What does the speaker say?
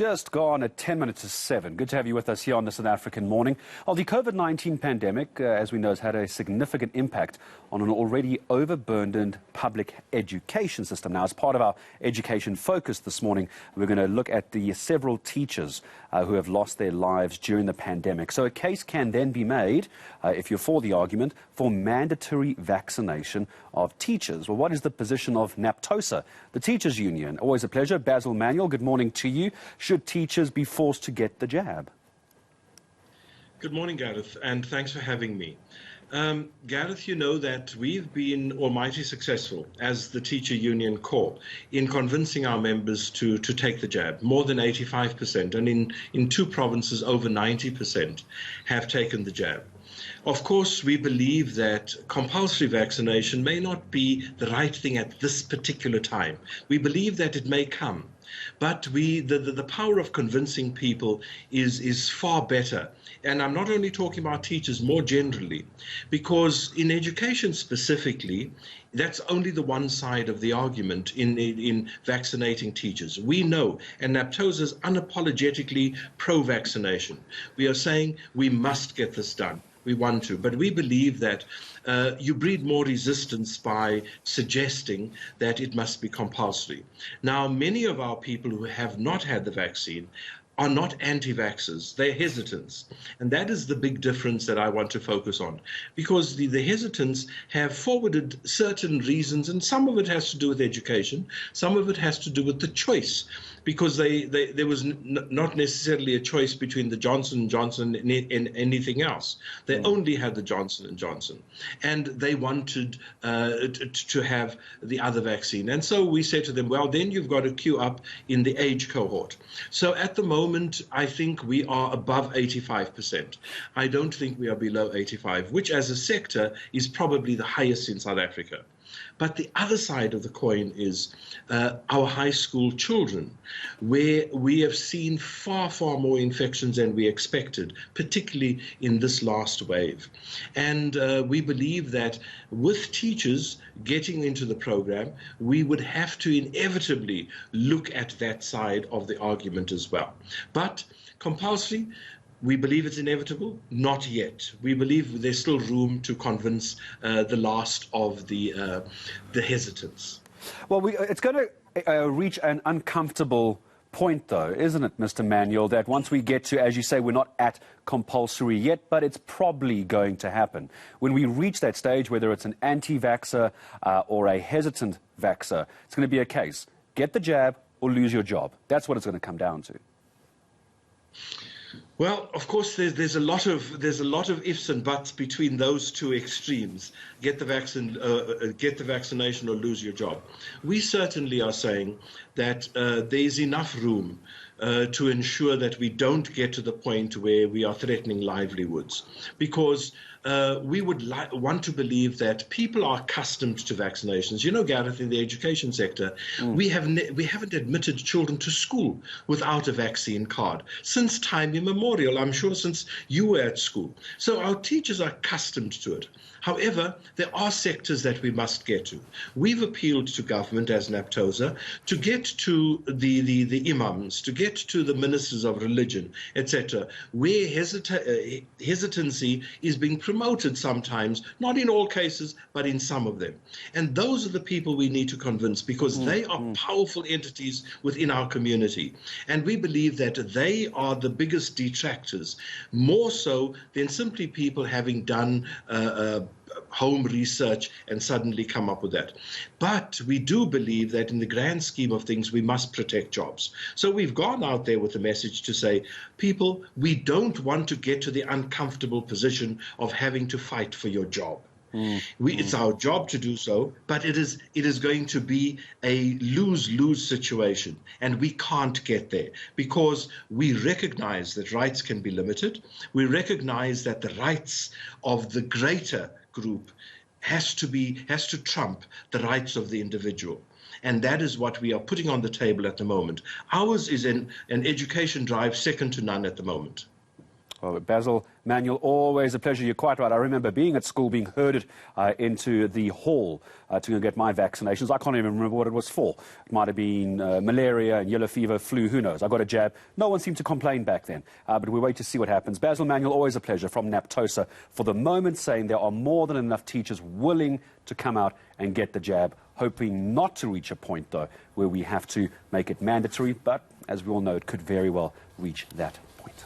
Just gone at 10 minutes to 7. Good to have you with us here on the South African morning. Well, the COVID-19 pandemic, as we know, has had a significant impact on an already overburdened public education system. Now, as part of our education focus this morning, we're going to look at the several teachers who have lost their lives during the pandemic. So a case can then be made, if you're for the argument, for mandatory vaccination of teachers. Well, what is the position of Naptosa, the teachers union? Always a pleasure. Basil Manuel, good morning to you. Should teachers be forced to get the jab? Good morning, Gareth, and thanks for having me. Gareth, you know that we've been almighty successful as the teacher union core in convincing our members to take the jab. More than 85%, and in two provinces over 90% have taken the jab. Of course, we believe that compulsory vaccination may not be the right thing at this particular time. We believe that it may come. But the power of convincing people is far better. And I'm not only talking about teachers, more generally, because in education specifically, that's only the one side of the argument in vaccinating teachers. We know, and Naptosa is unapologetically pro-vaccination. We are saying we must get this done. We want to, but we believe that you breed more resistance by suggesting that it must be compulsory. Now, many of our people who have not had the vaccine are not anti-vaxxers, they're hesitants. And that is the big difference that I want to focus on, because the hesitants have forwarded certain reasons, and some of it has to do with education, some of it has to do with the choice, because there was not necessarily a choice between the Johnson & Johnson and anything else. They only had the Johnson & Johnson, and they wanted to have the other vaccine. And so we said to them, well, then you've got to queue up in the age cohort. So at the moment, I think we are above 85%. I don't think we are below 85, which as a sector is probably the highest in South Africa. But the other side of the coin is our high school children, where we have seen far, far more infections than we expected, particularly in this last wave. And we believe that with teachers getting into the program, we would have to inevitably look at that side of the argument as well. But compulsory, we believe it's inevitable? Not yet. We believe there's still room to convince the last of the hesitants. Well, it's going to reach an uncomfortable point, though, isn't it, Mr. Manuel, that once we get to, as you say, we're not at compulsory yet, but it's probably going to happen. When we reach that stage, whether it's an anti-vaxxer or a hesitant vaxxer, it's going to be a case, get the jab or lose your job. That's what it's going to come down to. Well, of course, there's a lot of ifs and buts between those two extremes. Get the vaccination or lose your job. We certainly are saying that there's enough room to ensure that we don't get to the point where we are threatening livelihoods, because we would want to believe that people are accustomed to vaccinations. You know, Gareth, in the education sector, we haven't admitted children to school without a vaccine card since time immemorial. I'm sure since you were at school. So our teachers are accustomed to it. However, there are sectors that we must get to. We've appealed to government as Naptosa to get to the imams, to get to the ministers of religion, etc., where hesitancy is being promoted sometimes, not in all cases, but in some of them. And those are the people we need to convince, because they are powerful entities within our community. And we believe that they are the biggest detractors, more so than simply people having done home research and suddenly come up with that. But we do believe that in the grand scheme of things, we must protect jobs. So we've gone out there with a message to say, people, we don't want to get to the uncomfortable position of having to fight for your job. It's our job to do so, but it is going to be a lose-lose situation, and we can't get there because we recognize that rights can be limited. We recognize that the rights of the greater group has to trump the rights of the individual. And that is what we are putting on the table at the moment. Ours is an education drive second to none at the moment. Well, Basil Manuel, always a pleasure. You're quite right. I remember being at school, being herded into the hall to go get my vaccinations. I can't even remember what it was for. It might have been malaria and yellow fever, flu, who knows. I got a jab. No one seemed to complain back then. But we wait to see what happens. Basil Manuel, always a pleasure, from Naptosa, for the moment saying there are more than enough teachers willing to come out and get the jab, hoping not to reach a point, though, where we have to make it mandatory. But as we all know, it could very well reach that point.